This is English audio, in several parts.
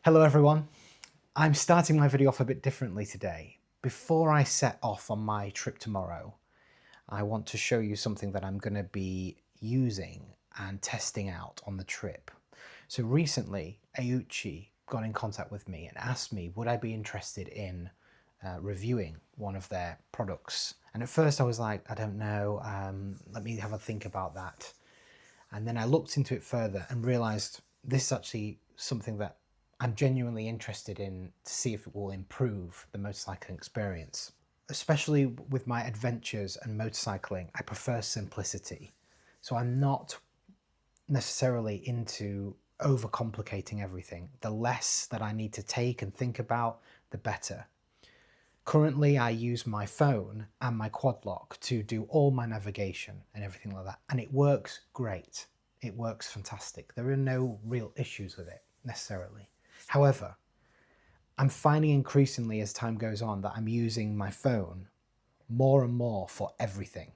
Hello everyone. I'm starting my video off a bit differently today. Before I set off on my trip tomorrow, I want to show you something that I'm going to be using and testing out on the trip. So recently, Aoocci got in contact with me and asked me would I be interested in reviewing one of their products. And at first I was like, I don't know, let me have a think about that. And then I looked into it further and realized this is actually something that I'm genuinely interested in to see if it will improve the motorcycling experience. Especially with my adventures and motorcycling, I prefer simplicity. So I'm not necessarily into overcomplicating everything. The less that I need to take and think about, the better. Currently, I use my phone and my quad lock to do all my navigation and everything like that. And it works great. It works fantastic. There are no real issues with it necessarily. However, I'm finding increasingly as time goes on that I'm using my phone more and more for everything,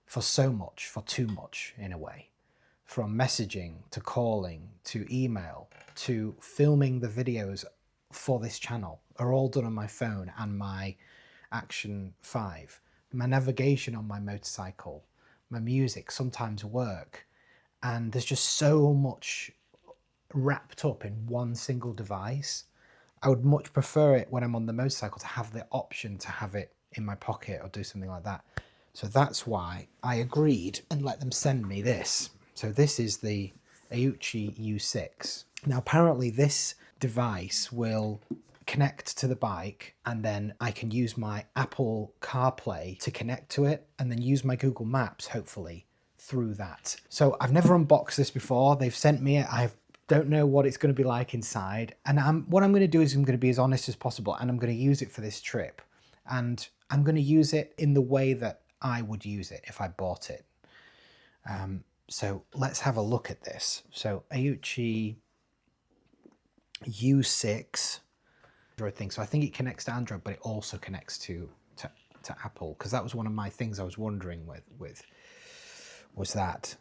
for so much, for too much in a way. From messaging to calling to email to filming the videos for this channel are all done on my phone and my Action 5. My navigation on my motorcycle, my music, sometimes work, and there's just so much wrapped up in one single device. I would much prefer it when I'm on the motorcycle to have the option to have it in my pocket or do something like that. So that's why I agreed and let them send me this. So this is the Aoocci U6. Now apparently this device will connect to the bike and then I can use my Apple CarPlay to connect to it and then use my Google Maps hopefully through that. So I've never unboxed this before. They've sent me it. I don't know what it's going to be like inside. And what I'm going to do is I'm going to be as honest as possible and I'm going to use it for this trip. And I'm going to use it in the way that I would use it if I bought it. So let's have a look at this. So Aoocci U6 Android thing. So I think it connects to Android, but it also connects to Apple, because that was one of my things I was wondering with was that.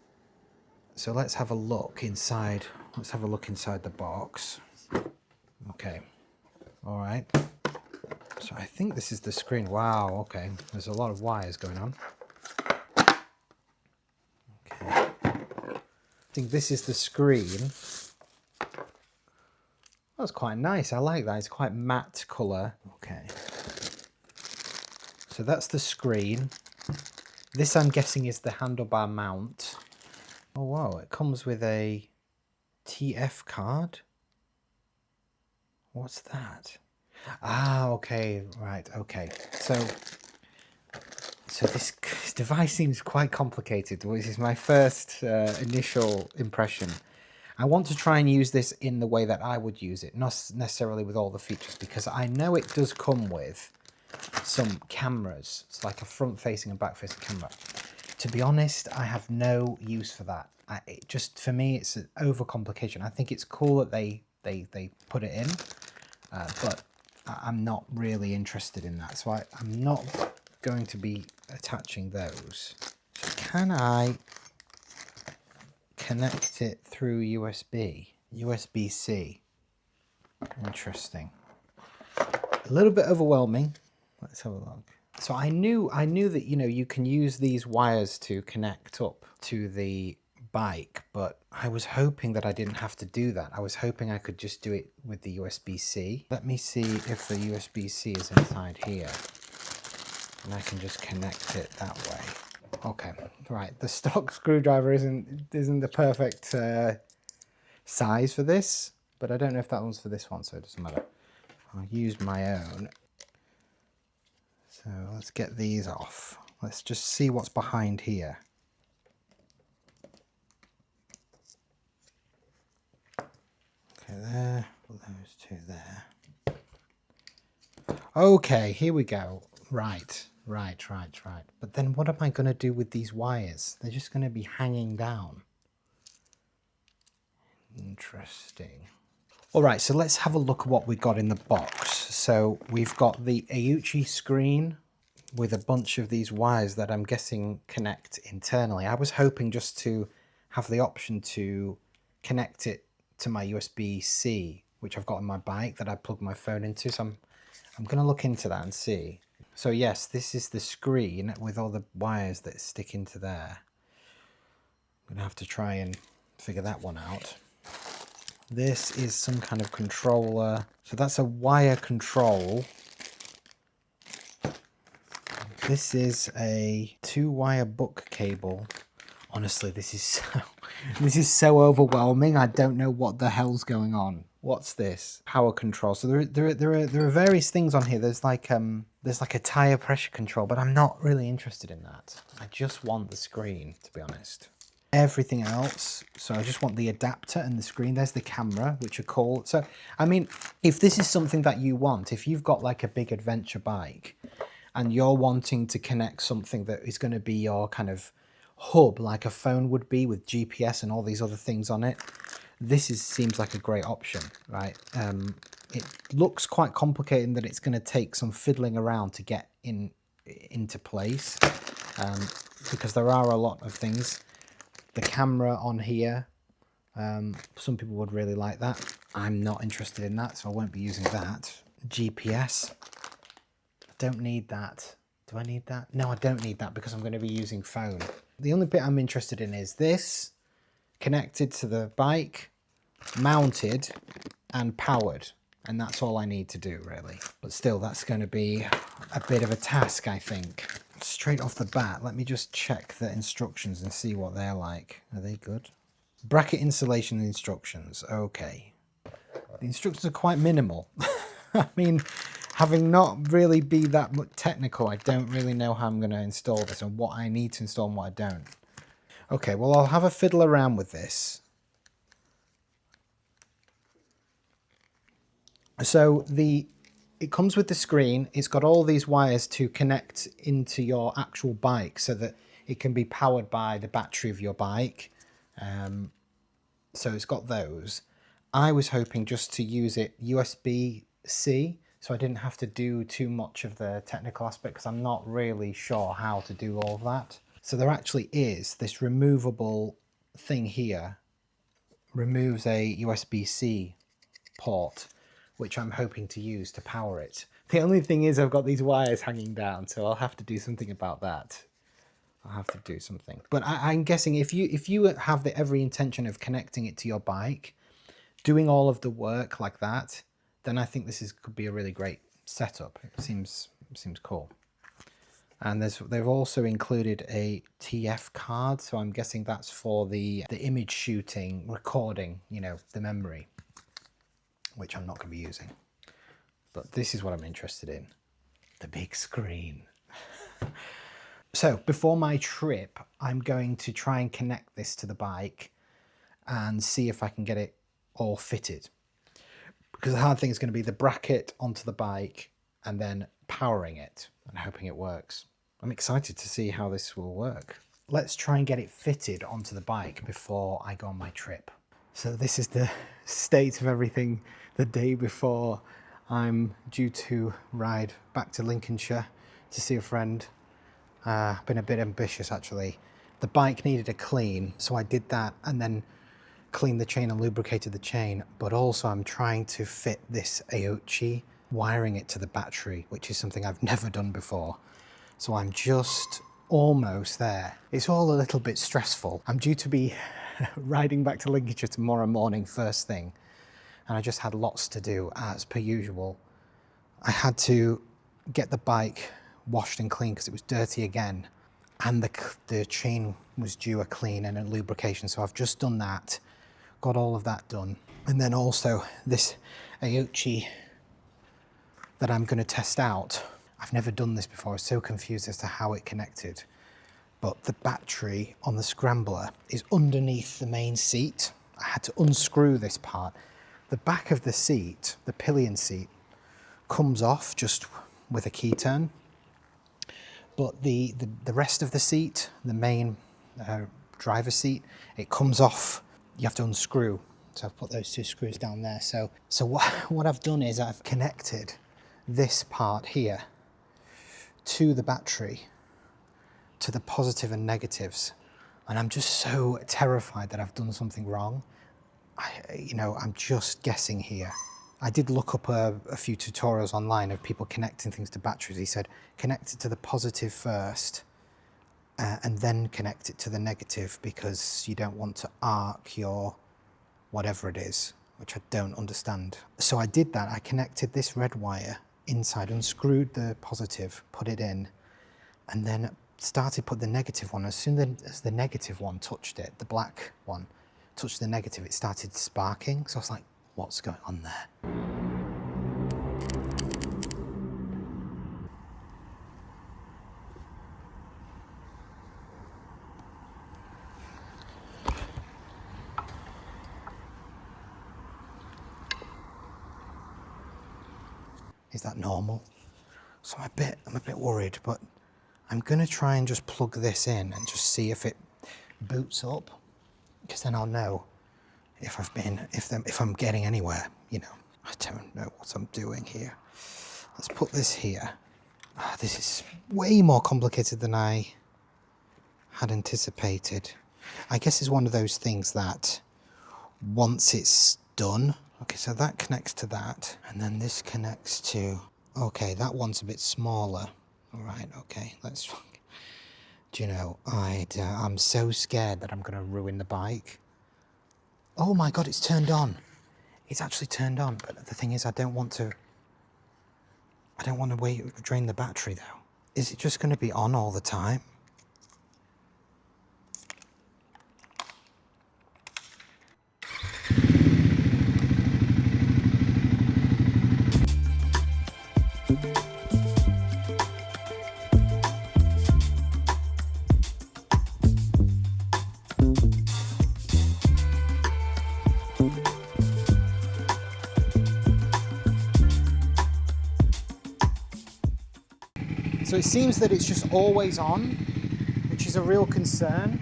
So let's have a look inside. Let's have a look inside the box. Okay. All right. So I think this is the screen. Wow. Okay. There's a lot of wires going on. Okay. I think this is the screen. That's quite nice. I like that. It's quite matte colour. Okay. So that's the screen. This I'm guessing is the handlebar mount. Oh wow, it comes with a TF card. What's that? Ah, okay, right, okay. So this device seems quite complicated, which is my first initial impression. I want to try and use this in the way that I would use it, not necessarily with all the features, because I know it does come with some cameras. It's like a front-facing and back-facing camera. To be honest, I have no use for that. It just, for me, it's an overcomplication. I think it's cool that they put it in, but I'm not really interested in that. So I'm not going to be attaching those. So can I connect it through USB? USB-C. Interesting. A little bit overwhelming. Let's have a look. So I knew that, you know, you can use these wires to connect up to the bike, but I was hoping that I didn't have to do that. I was hoping I could just do it with the USB-C. Let me see if the USB-C is inside here. And I can just connect it that way. Okay, right. The stock screwdriver isn't the perfect size for this, but I don't know if that one's for this one, so it doesn't matter. I'll use my own. So let's get these off. Let's just see what's behind here. Okay, there. Those two there. Okay, here we go. Right. But then what am I going to do with these wires? They're just going to be hanging down. Interesting. All right, so let's have a look at what we got in the box. So we've got the Aoocci screen with a bunch of these wires that I'm guessing connect internally. I was hoping just to have the option to connect it to my USB-C which I've got on my bike that I plug my phone into. So I'm going to look into that and see. So yes, this is the screen with all the wires that stick into there. I'm going to have to try and figure that one out. This is some kind of controller. So that's a wire control. This is a 2-wire book cable. Honestly, this is so overwhelming. I don't know what the hell's going on. What's this? Power control. So there are various things on here. There's like a tire pressure control, but I'm not really interested in that. I just want the screen, to be honest. Everything else, so I just want the adapter and the screen. There's the camera, which are cool. So I mean, if this is something that you want, if you've got like a big adventure bike and you're wanting to connect something that is going to be your kind of hub, like a phone would be with GPS and all these other things on it, this seems like a great option, right? It looks quite complicated in that it's going to take some fiddling around to get into place, because there are a lot of things. The camera on here, some people would really like that. I'm not interested in that, so I won't be using that. GPS, I don't need that. Do I need that? No, I don't need that because I'm going to be using phone. The only bit I'm interested in is this, connected to the bike, mounted and powered. And that's all I need to do, really. But still, that's going to be a bit of a task, I think. Straight off the bat, let me just check the instructions and see what they're like. Are they good? Bracket installation instructions. Okay. The instructions are quite minimal. I mean, having not really be that much technical, I don't really know how I'm going to install this and what I need to install and what I don't. Okay, well, I'll have a fiddle around with this. So it comes with the screen. It's got all these wires to connect into your actual bike so that it can be powered by the battery of your bike. So it's got those. I was hoping just to use it USB-C, so I didn't have to do too much of the technical aspect because I'm not really sure how to do all of that. So there actually is this removable thing here, removes a USB-C port, which I'm hoping to use to power it. The only thing is I've got these wires hanging down, so I'll have to do something about that. I'll have to do something. But I'm guessing if you have every intention of connecting it to your bike, doing all of the work like that, then I think could be a really great setup. It seems cool. And they've also included a TF card, so I'm guessing that's for the image shooting, recording, you know, the memory, which I'm not going to be using. But this is what I'm interested in, the big screen. So before my trip, I'm going to try and connect this to the bike and see if I can get it all fitted. Because the hard thing is going to be the bracket onto the bike and then powering it and hoping it works. I'm excited to see how this will work. Let's try and get it fitted onto the bike before I go on my trip. So this is the state of everything the day before I'm due to ride back to Lincolnshire to see a friend. Been a bit ambitious, actually. The bike needed a clean, so I did that and then cleaned the chain and lubricated the chain. But also I'm trying to fit this Aoocci, wiring it to the battery, which is something I've never done before. So I'm just almost there. It's all a little bit stressful. I'm due to be riding back to Lincolnshire tomorrow morning first thing, and I just had lots to do as per usual. I had to get the bike washed and clean because it was dirty again, and the chain was due a clean and a lubrication, so I've just done that, got all of that done. And then also this Aoocci that I'm going to test out. I've never done this before. I was so confused as to how it connected. But the battery on the Scrambler is underneath the main seat. I had to unscrew this part. The back of the seat, the pillion seat, comes off just with a key turn. But the rest of the seat, the main driver's seat, it comes off. You have to unscrew. So I've put those two screws down there. So what I've done is I've connected this part here to the battery, to the positive and negatives. And I'm just so terrified that I've done something wrong. you know, I'm just guessing here. I did look up a few tutorials online of people connecting things to batteries. He said, connect it to the positive first and then connect it to the negative because you don't want to arc your whatever it is, which I don't understand. So I did that. I connected this red wire inside, unscrewed the positive, put it in, and then started put the negative one. As soon as the negative one touched it, the black one touched the negative, it started sparking. So I was like, what's going on there? Is that normal? So I'm a bit worried, but I'm gonna try and just plug this in and just see if it boots up, because then I'll know if I'm getting anywhere, you know. I don't know what I'm doing here. Let's put this here. This is way more complicated than I had anticipated. I guess it's one of those things that once it's done, okay, so that connects to that, and then this connects to, okay, that one's a bit smaller. All right, okay, let's, do you know, I'm so scared that I'm gonna ruin the bike. Oh my God, it's turned on. It's actually turned on, but the thing is, I don't want to drain the battery though. Is it just gonna be on all the time? So it seems that it's just always on, which is a real concern.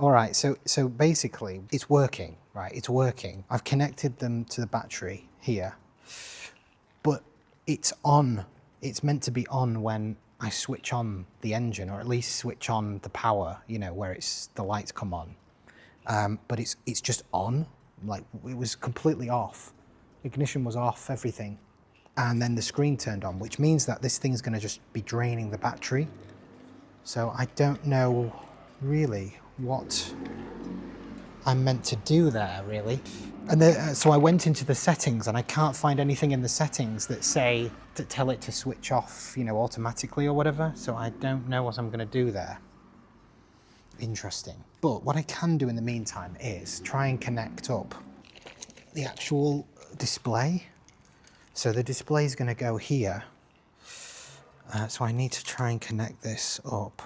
All right, so basically it's working, right? It's working. I've connected them to the battery here, but it's on. It's meant to be on when I switch on the engine, or at least switch on the power, you know, where the lights come on. But it's just on, like it was completely off. Ignition was off, everything. And then the screen turned on, which means that this thing's gonna just be draining the battery. So I don't know really what I'm meant to do there, really. And so I went into the settings and I can't find anything in the settings that tell it to switch off, you know, automatically or whatever. So I don't know what I'm gonna do there. Interesting. But what I can do in the meantime is try and connect up the actual display. So the display is going to go here. So I need to try and connect this up.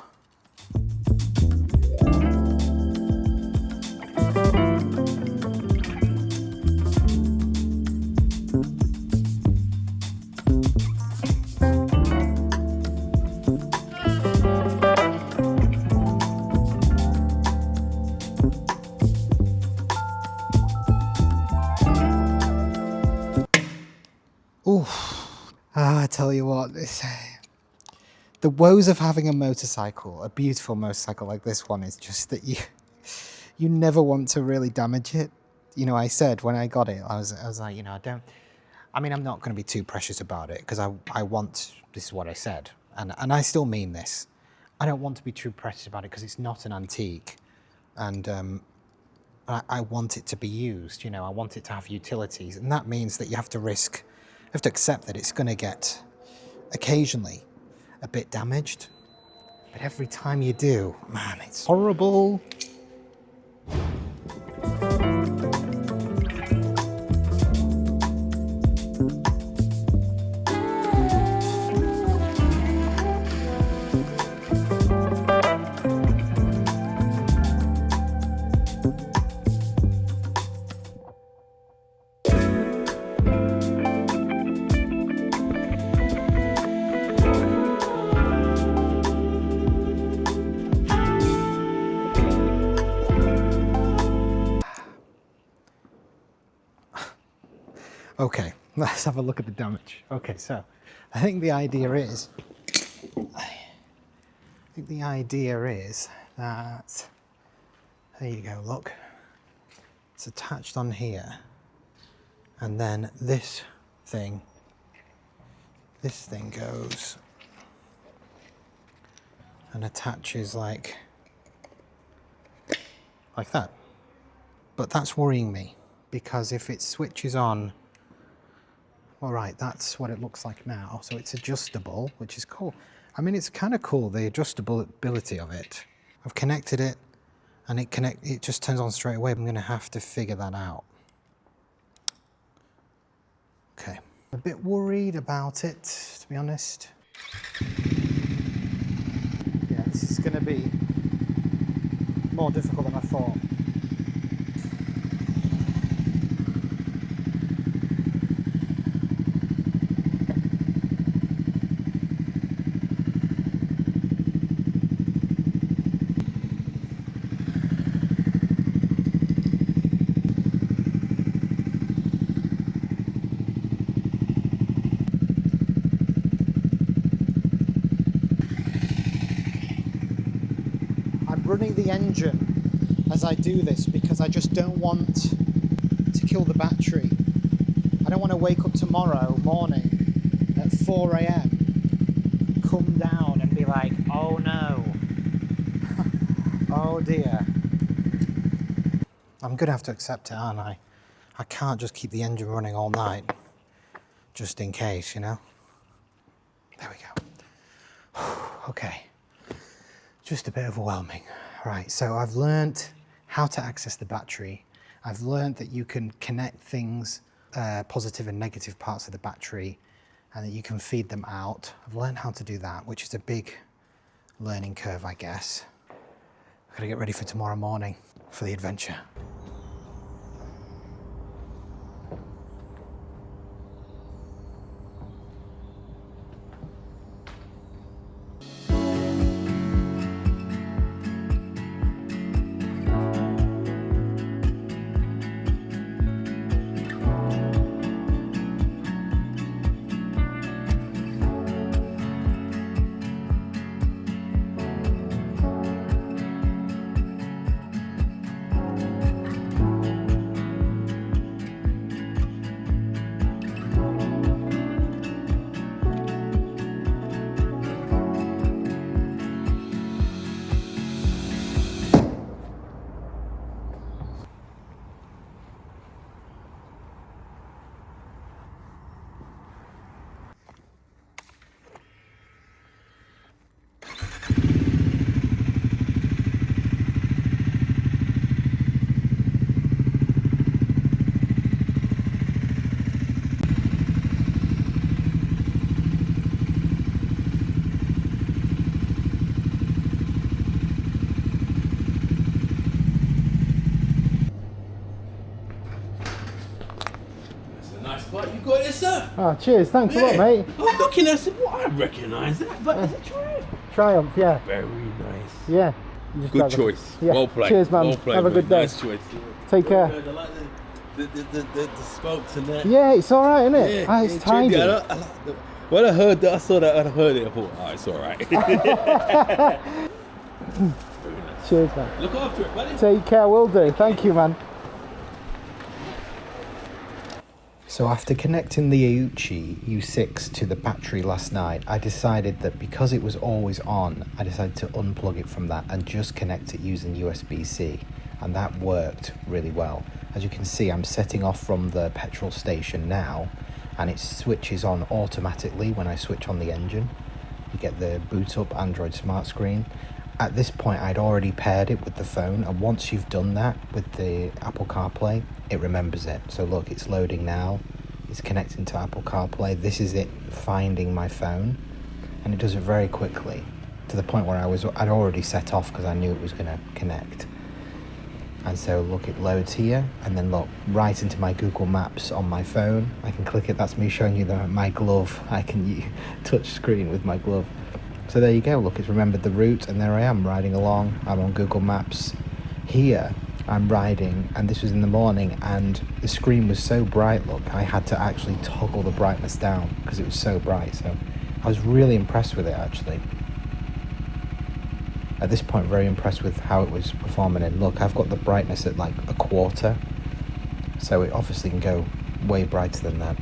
I tell you what, the woes of having a motorcycle, a beautiful motorcycle like this one, is just that you never want to really damage it. You know, I said when I got it, I was like, you know, I'm not going to be too precious about it because this is what I said, and I still mean this. I don't want to be too precious about it because it's not an antique, and I want it to be used. You know, I want it to have utilities, and that means that you have to accept that it's going to get occasionally a bit damaged, but every time you do, man, it's horrible. Okay, let's have a look at the damage. Okay, so I think the idea is that, there you go, look. it's attached on here, and then this thing goes and attaches like that. But that's worrying me, because if it switches on, all right, that's what it looks like now. So it's adjustable, which is cool. I mean, it's kind of cool, the adjustability of it. I've connected it, and it just turns on straight away. I'm going to have to figure that out. Okay. A bit worried about it, to be honest. Yeah, this is going to be more difficult than I thought. Running the engine as I do this because I just don't want to kill the battery. I don't want to wake up tomorrow morning at 4 AM, come down and be like, oh no, oh dear. I'm gonna have to accept it, aren't I? I can't just keep the engine running all night just in case, you know? There we go. Okay. Just a bit overwhelming. Right, so I've learned how to access the battery. I've learned that you can connect things, positive and negative parts of the battery, and that you can feed them out. I've learned how to do that, which is a big learning curve, I guess. I've got to get ready for tomorrow morning for the adventure. Right, you got it, sir. Oh, cheers. Thanks a lot, mate. I'm looking at it. Well, I recognise that, but is it Triumph? Triumph, yeah. Very nice. Yeah. Good choice. Yeah. Well played. Cheers, man. Well played, Have a good day. Nice choice. Take care. I like the spokes and that. Yeah, it's all right, isn't it? Yeah, It's tidy. When I heard that, I saw that and I heard it, I thought, oh, it's all right. Very nice. Cheers, man. Look after it, buddy. Take care, will do. Thank you, man. So after connecting the Aoocci U6 to the battery last night, I decided that because it was always on, I decided to unplug it from that and just connect it using USB-C. And that worked really well. As you can see, I'm setting off from the petrol station now, and it switches on automatically when I switch on the engine. You get the boot up Android smart screen. At this point, I'd already paired it with the phone, and once you've done that with the Apple CarPlay, it remembers it. So look, it's loading now. It's connecting to Apple CarPlay. This is it finding my phone, and it does it very quickly, to the point where I'd already set off because I knew it was going to connect. And so look, it loads here, and then look, right into my Google Maps on my phone. I can click it. That's me showing you my glove. I can touch screen with my glove. So there you go, look, it's remembered the route, and there I am riding along. I'm on Google Maps. Here, I'm riding, and this was in the morning, and the screen was so bright, look, I had to actually toggle the brightness down because it was so bright. So I was really impressed with it, actually. At this point, very impressed with how it was performing. And look, I've got the brightness at like a quarter, So it obviously can go way brighter than that.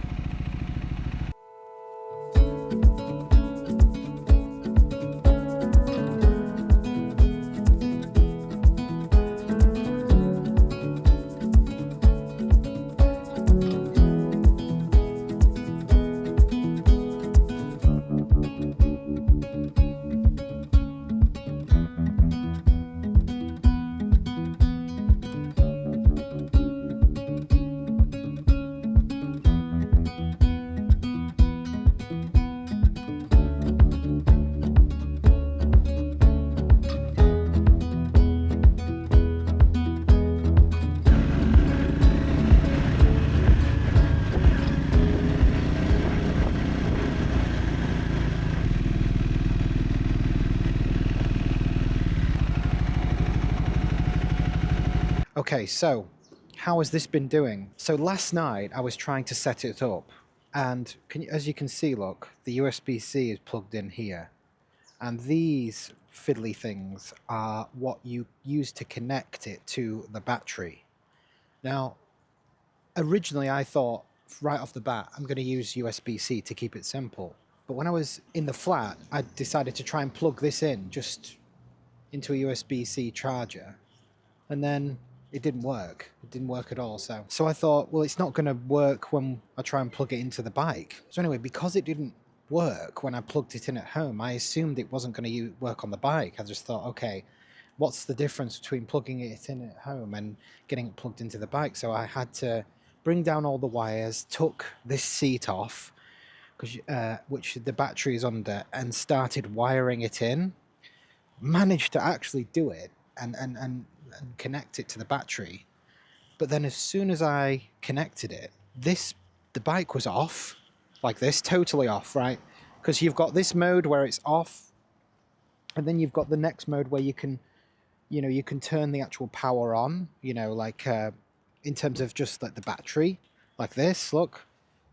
Okay, so how has this been doing? So last night I was trying to set it up, and as you can see, look, the USB-C is plugged in here, and these fiddly things are what you use to connect it to the battery. Now, originally I thought right off the bat I'm going to use USB-C to keep it simple, but when I was in the flat I decided to try and plug this in just into a USB-C charger, and then it didn't work. It didn't work at all. So I thought, well, it's not going to work when I try and plug it into the bike. So anyway, because it didn't work when I plugged it in at home, I assumed it wasn't going to work on the bike. I just thought, okay, what's the difference between plugging it in at home and getting it plugged into the bike? So I had to bring down all the wires, took this seat off, which the battery is under, and started wiring it in. Managed to actually do it and connect it to the battery, but then as soon as I connected it, the bike was off, like this, totally off, right? Because you've got this mode where it's off, and then you've got the next mode where you can turn the actual power on, like in terms of just like the battery, like this, look.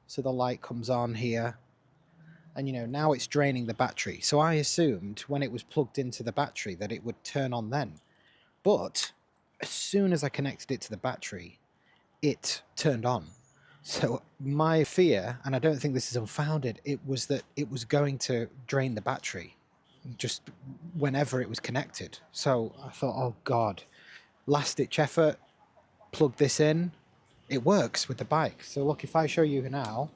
So the light comes on here, and now it's draining the battery. So I assumed when it was plugged into the battery that it would turn on then. But as soon as I connected it to the battery, it turned on. So my fear, and I don't think this is unfounded, it was that it was going to drain the battery just whenever it was connected. So I thought, oh God, last ditch effort, plug this in. It works with the bike. So look, if I show you now,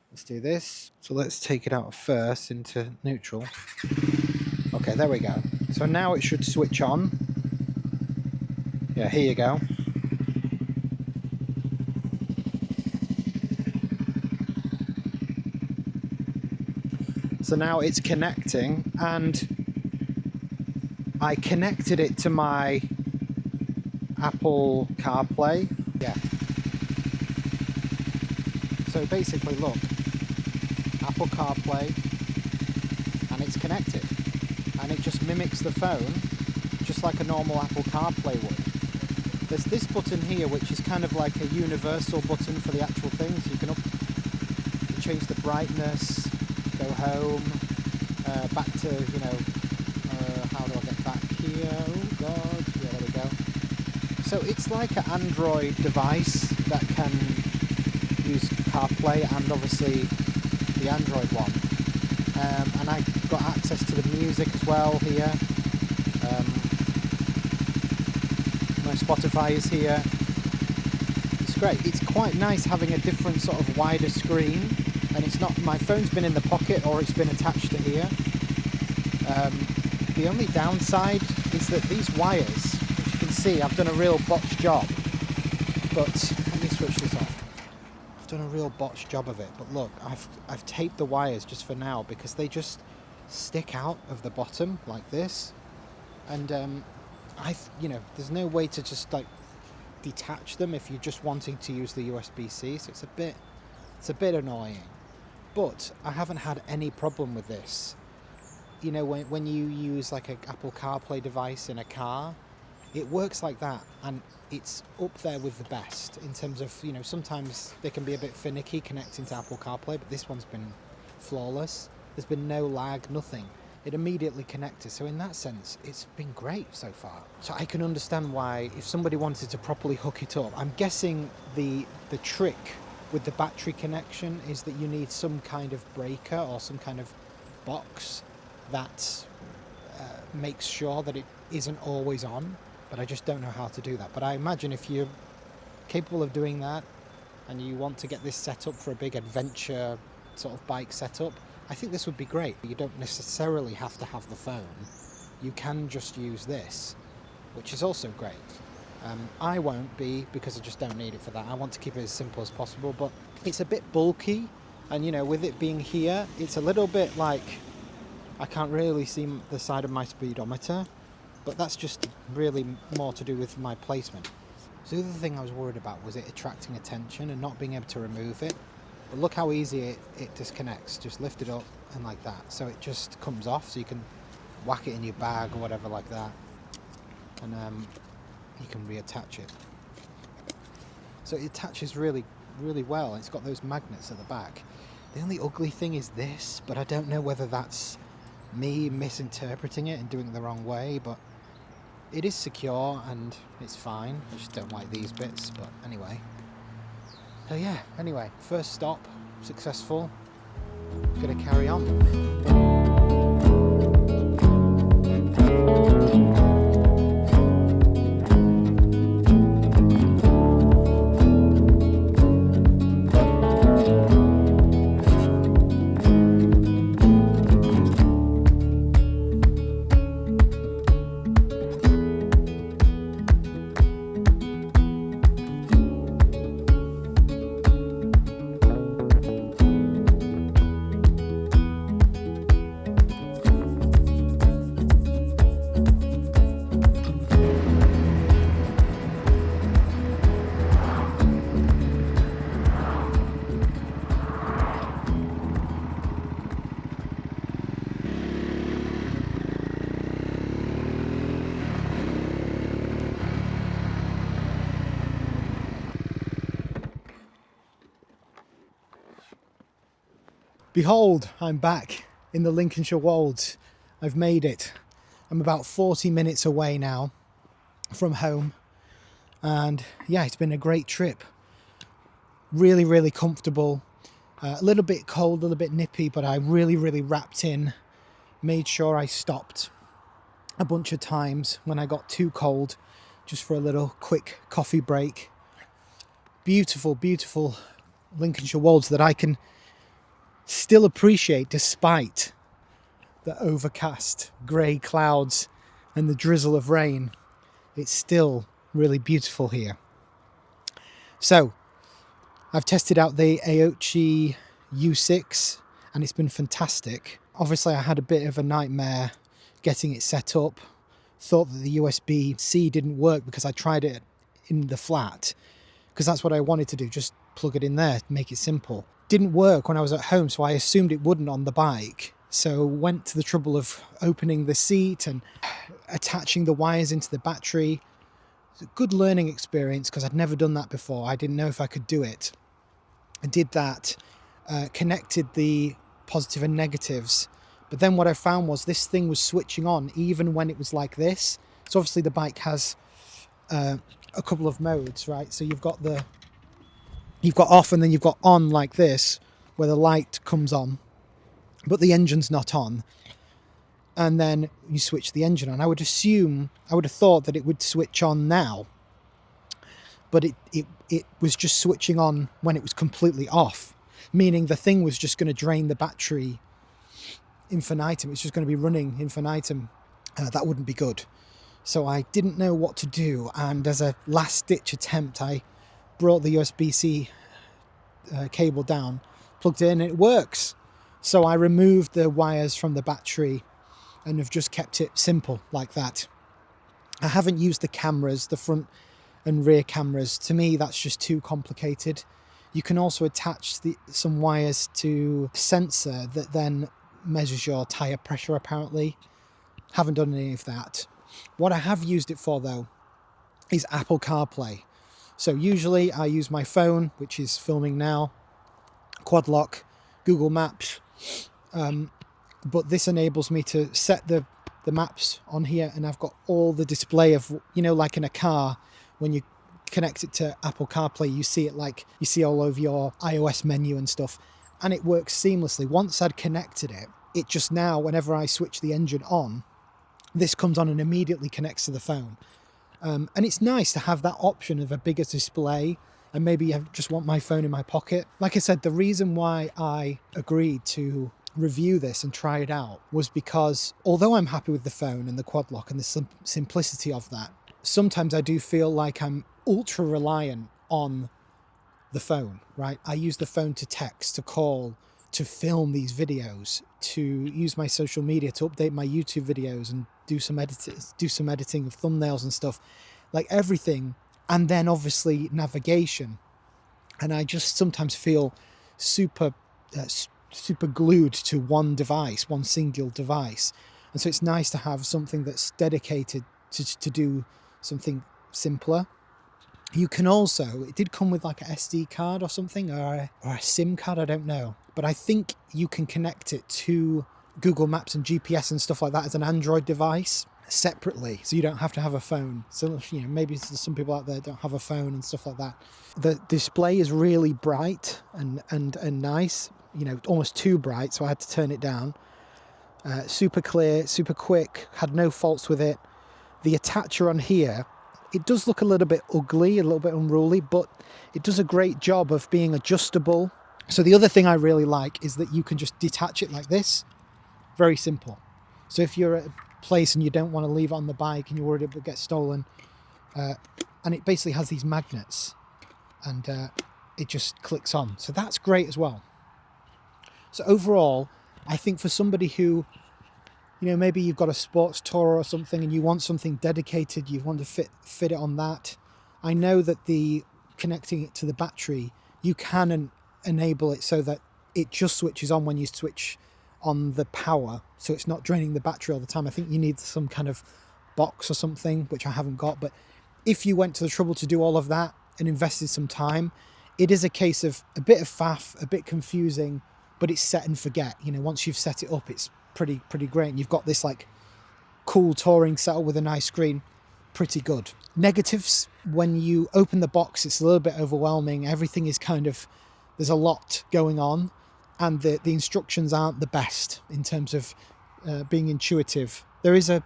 let's do this. So let's take it out first into neutral. Okay, there we go. So now it should switch on. Yeah, here you go. So now it's connecting, and I connected it to my Apple CarPlay. Yeah. So basically, look, Apple CarPlay, and it's connected, and it just mimics the phone just like a normal Apple CarPlay would. There's this button here which is kind of like a universal button for the actual things. You can change the brightness, go home, back to, how do I get back here? Oh God, yeah, there we go. So it's like an Android device that can use CarPlay and obviously the Android one. And I got access to the music as well here. My Spotify is here. It's great. It's quite nice having a different sort of wider screen, and it's not, my phone's been in the pocket or it's been attached to here. The only downside is that these wires, as you can see, I've done a real botch job, but let me switch this off. I've done a real botch job of it, but look, I've taped the wires just for now because they just stick out of the bottom like this, and there's no way to just like detach them if you're just wanting to use the USB-C, so it's a bit annoying. But I haven't had any problem with this. When you use like an Apple CarPlay device in a car, it works like that, and it's up there with the best in terms of, sometimes they can be a bit finicky connecting to Apple CarPlay, but this one's been flawless. There's been no lag, nothing. it immediately connected. So in that sense, it's been great so far. So I can understand why, if somebody wanted to properly hook it up, I'm guessing the trick with the battery connection is that you need some kind of breaker or some kind of box that makes sure that it isn't always on, but I just don't know how to do that. But I imagine if you're capable of doing that and you want to get this set up for a big adventure sort of bike setup, I think this would be great. You don't necessarily have to have the phone. You can just use this, which is also great. I won't be, because I just don't need it for that. I want to keep it as simple as possible, but it's a bit bulky, and you know, with it being here, it's a little bit like I can't really see the side of my speedometer, but that's just really more to do with my placement. So the other thing I was worried about was it attracting attention and not being able to remove it. But look how easy it disconnects. Just lift it up and like that. So it just comes off, so you can whack it in your bag or whatever like that. And you can reattach it. So it attaches really, really well. It's got those magnets at the back. The only ugly thing is this, but I don't know whether that's me misinterpreting it and doing it the wrong way, but it is secure and it's fine. I just don't like these bits, but anyway. So yeah, anyway, first stop, successful. Gonna carry on. Behold, I'm back in the Lincolnshire Wolds. I've made it. I'm about 40 minutes away now from home. And yeah, it's been a great trip. Really, really comfortable. A little bit cold, a little bit nippy, but I really, really wrapped in. Made sure I stopped a bunch of times when I got too cold, just for a little quick coffee break. Beautiful, beautiful Lincolnshire Wolds that I can still appreciate despite the overcast grey clouds and the drizzle of rain. It's still really beautiful here. So I've tested out the Aoocci U6 and it's been fantastic. Obviously I had a bit of a nightmare getting it set up. Thought that the USB-C didn't work because I tried it in the flat, because that's what I wanted to do, just plug it in there, make it simple. Didn't work when I was at home, so I assumed it wouldn't on the bike. So went to the trouble of opening the seat and attaching the wires into the battery. It's a good learning experience because I'd never done that before. I didn't know if I could do it. I did that, connected the positive and negatives. But then what I found was this thing was switching on even when it was like this. So obviously the bike has a couple of modes, right? So you've got off and then you've got on like this, where the light comes on, but the engine's not on. And then you switch the engine on. I would have thought that it would switch on now, but it was just switching on when it was completely off, meaning the thing was just going to drain the battery infinitum. It's just going to be running infinitum. That wouldn't be good. So I didn't know what to do, and as a last-ditch attempt, I brought the USB-C cable down, plugged it in, and it works. So I removed the wires from the battery and have just kept it simple like that. I haven't used the cameras, the front and rear cameras. To me, that's just too complicated. You can also attach some wires to a sensor that then measures your tyre pressure, apparently. Haven't done any of that. What I have used it for, though, is Apple CarPlay. So usually I use my phone, which is filming now, quad lock, Google Maps. but this enables me to set the maps on here, and I've got all the display of, you know, like in a car, when you connect it to Apple CarPlay, you see it like you see all over your iOS menu and stuff, and it works seamlessly. Once I'd connected it, it just now, whenever I switch the engine on, this comes on and immediately connects to the phone. And it's nice to have that option of a bigger display, and maybe I just want my phone in my pocket. Like I said, the reason why I agreed to review this and try it out was because although I'm happy with the phone and the quad lock and the simplicity of that, sometimes I do feel like I'm ultra reliant on the phone, right? I use the phone to text, to call, to film these videos, to use my social media, to update my YouTube videos and do some editing of thumbnails and stuff, like everything. And then obviously navigation. And I just sometimes feel super glued to one device, one single device. And so it's nice to have something that's dedicated to do something simpler. You can also, it did come with like a SD card or something, or a SIM card, I don't know. But I think you can connect it to Google Maps and GPS and stuff like that as an Android device separately, so you don't have to have a phone. So, you know, maybe there's some people out there don't have a phone and stuff like that. The display is really bright and nice, you know, almost too bright, so I had to turn it down. Super clear, super quick, had no faults with it. The attacher on here, it does look a little bit ugly, a little bit unruly, but it does a great job of being adjustable. So the other thing I really like is that you can just detach it like this. Very simple. So if you're at a place and you don't want to leave it on the bike and you're worried it will get stolen, and it basically has these magnets, and it just clicks on. So that's great as well. So overall, I think for somebody who, you know, maybe you've got a sports tour or something and you want something dedicated, you want to fit it on that. I know that the connecting it to the battery, you can enable it so that it just switches on when you switch on the power, so it's not draining the battery all the time. I think you need some kind of box or something, which I haven't got, but if you went to the trouble to do all of that and invested some time, it is a case of a bit of faff, a bit confusing, but it's set and forget. You know, once you've set it up, it's pretty great, and you've got this like cool touring setup with a nice screen. Pretty good. Negatives: when you open the box, it's a little bit overwhelming. Everything is kind of, there's a lot going on, and the instructions aren't the best in terms of being intuitive. There is a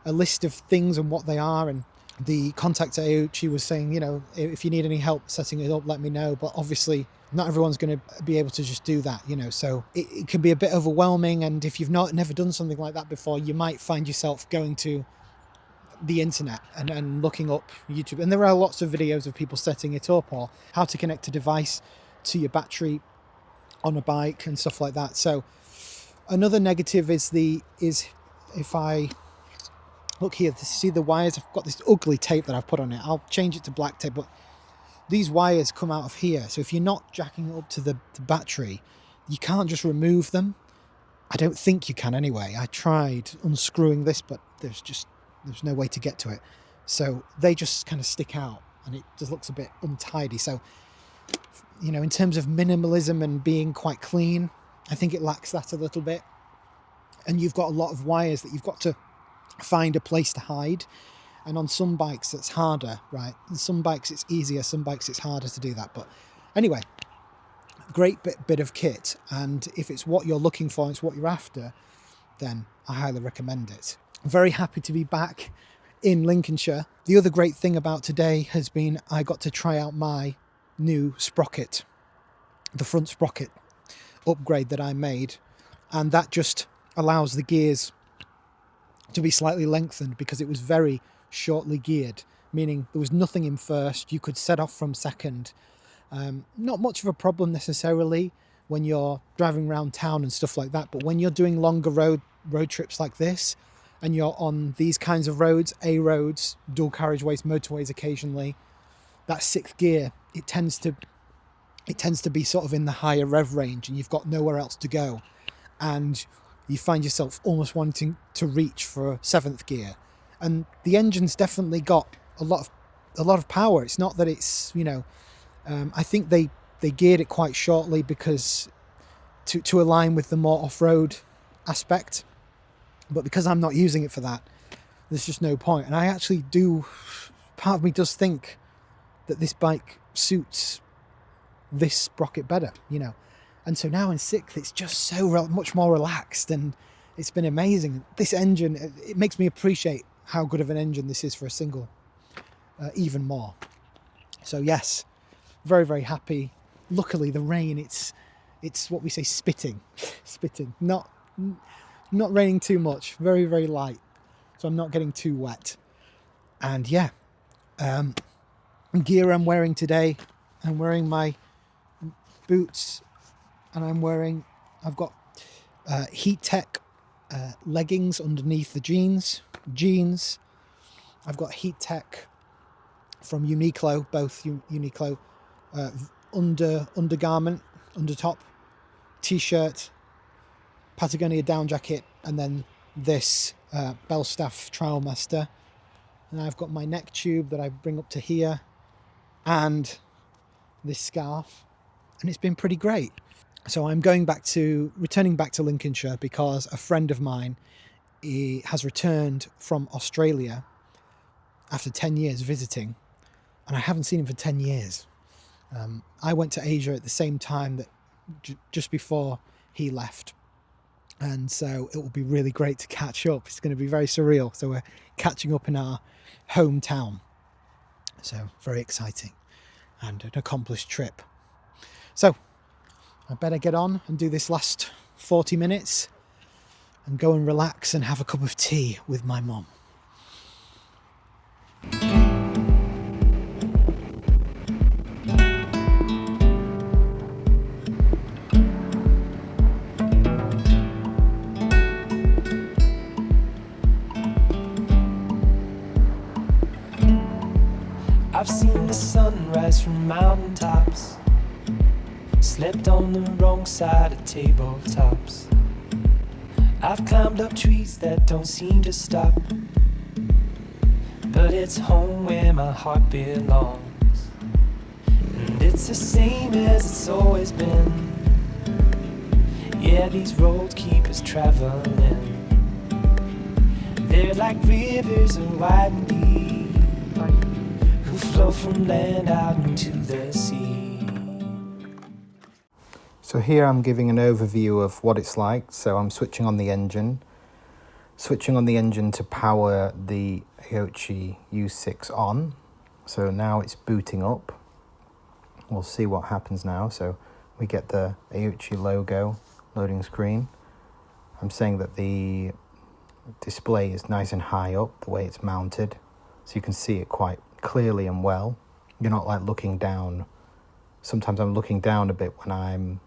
list of things and what they are, and the contact at Aoocci was saying, you know, if you need any help setting it up, let me know. But obviously not everyone's going to be able to just do that, you know, so it can be a bit overwhelming. And if you've never done something like that before, you might find yourself going to the internet and looking up YouTube. And there are lots of videos of people setting it up, or how to connect a device to your battery on a bike and stuff like that. So another negative is if I look here to see the wires, I've got this ugly tape that I've put on it. I'll change it to black tape, but these wires come out of here. So if you're not jacking it up to the battery, you can't just remove them. I don't think you can anyway. I tried unscrewing this, but there's no way to get to it. So they just kind of stick out, and it just looks a bit untidy. So, you know, in terms of minimalism and being quite clean, I think it lacks that a little bit. And you've got a lot of wires that you've got to find a place to hide. And on some bikes it's harder, right? And some bikes it's easier, some bikes it's harder to do that. But anyway, great bit of kit. And if it's what you're looking for, it's what you're after, then I highly recommend it. I'm very happy to be back in Lincolnshire. The other great thing about today has been I got to try out my new sprocket, the front sprocket upgrade that I made, and that just allows the gears to be slightly lengthened because it was very shortly geared, meaning there was nothing in first. You could set off from second. Not much of a problem necessarily when you're driving around town and stuff like that, but when you're doing longer road trips like this, and you're on these kinds of roads, A roads, dual carriageways, motorways occasionally, that sixth gear, it tends to be sort of in the higher rev range, and you've got nowhere else to go, and you find yourself almost wanting to reach for seventh gear. And the engine's definitely got a lot of power. It's not that it's, you know, I think they geared it quite shortly because to align with the more off-road aspect, but because I'm not using it for that, there's just no point. And I actually do, part of me does think that this bike suits this sprocket better, you know. And so now in 6th, it's just so much more relaxed, and it's been amazing. This engine, it makes me appreciate how good of an engine this is for a single even more. So yes, very, very happy. Luckily the rain, it's what we say, spitting, not raining too much, very, very light, so I'm not getting too wet. And yeah, gear I'm wearing today, I'm wearing my boots, and I've got Heat Tech leggings underneath the jeans. I've got Heat Tech from Uniqlo, both Uniqlo undergarment, under top, t-shirt, Patagonia down jacket, and then this Belstaff Trailmaster. And I've got my neck tube that I bring up to here, and this scarf, and it's been pretty great. So I'm returning back to Lincolnshire because a friend of mine has returned from Australia after 10 years visiting, and I haven't seen him for 10 years. I went to Asia at the same time that just before he left, and so it will be really great to catch up. It's going to be very surreal. So we're catching up in our hometown, so very exciting and an accomplished trip. So I better get on and do this last 40 minutes and go and relax and have a cup of tea with my mum. I've seen the sunrise from mountaintops, slept on the wrong side of tabletops. I've climbed up trees that don't seem to stop, but it's home where my heart belongs. And it's the same as it's always been. Yeah, these roads keep us traveling. They're like rivers of wide and deep, who flow from land out into the sea. So here I'm giving an overview of what it's like. So I'm switching on the engine to power the Aoocci U6 on. So now it's booting up. We'll see what happens now. So we get the Aoocci logo loading screen. I'm saying that the display is nice and high up, the way it's mounted, so you can see it quite clearly and well. You're not like looking down. Sometimes I'm looking down a bit when I'm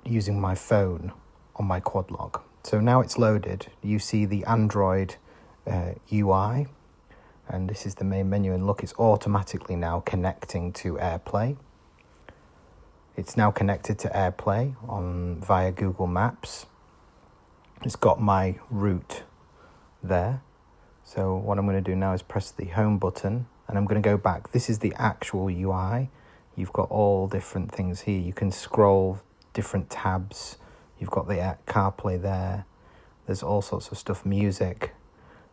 using my phone on my quad log. So now it's loaded. You see the Android UI, and this is the main menu, and look, it's automatically now connecting to AirPlay. It's now connected to AirPlay via Google Maps. It's got my route there. So what I'm going to do now is press the home button, and I'm going to go back. This is the actual UI. You've got all different things here. You can scroll different tabs. You've got the CarPlay there. There's all sorts of stuff, music.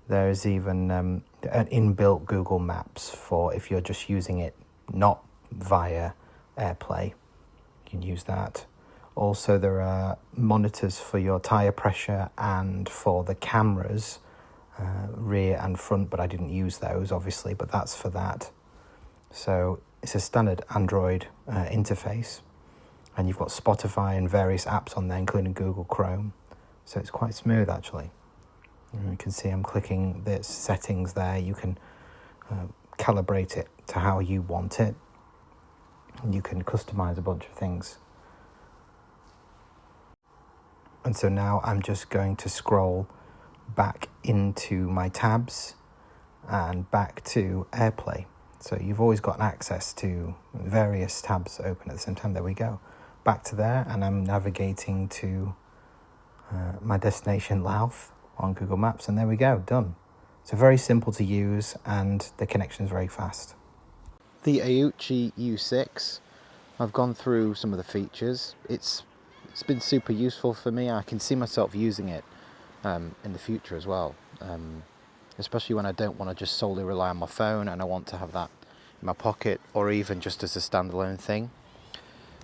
There's even an inbuilt Google Maps for if you're just using it not via AirPlay. You can use that. Also, there are monitors for your tyre pressure and for the cameras, rear and front, but I didn't use those, obviously, but that's for that. So it's a standard Android interface, and you've got Spotify and various apps on there, including Google Chrome. So it's quite smooth, actually. And you can see I'm clicking the settings there. You can calibrate it to how you want it, and you can customize a bunch of things. And so now I'm just going to scroll back into my tabs and back to AirPlay. So you've always got access to various tabs open at the same time. There we go. Back to there, and I'm navigating to my destination, Louth, on Google Maps, and there we go, done. So very simple to use, and the connection is very fast. The Aoocci U6, I've gone through some of the features. It's it's been super useful for me. I can see myself using it in the future as well, especially when I don't want to just solely rely on my phone and I want to have that in my pocket, or even just as a standalone thing.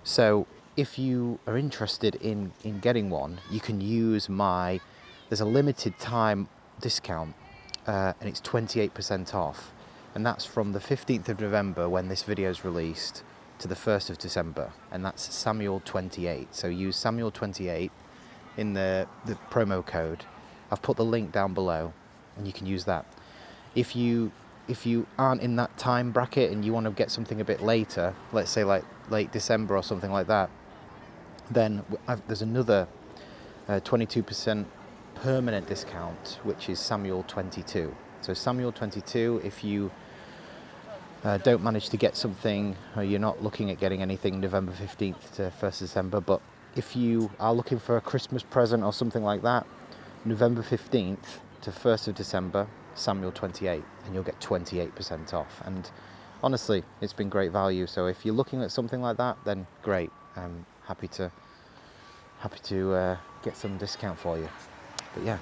So if you are interested in getting one, you can use there's a limited time discount, and it's 28% off, and that's from the 15th of November when this video is released to the 1st of December, and that's Samuel28. So use Samuel28 in the promo code. I've put the link down below and you can use that. If you aren't in that time bracket and you want to get something a bit later, let's say like late December or something like that, then there's another 22% permanent discount, which is Samuel22. So Samuel22, if you don't manage to get something, or you're not looking at getting anything November 15th to 1st December, but if you are looking for a Christmas present or something like that, November 15th to 1st of December, Samuel28, and you'll get 28% off. And honestly, it's been great value. So if you're looking at something like that, then great. I'm happy to get some discount for you. But yeah,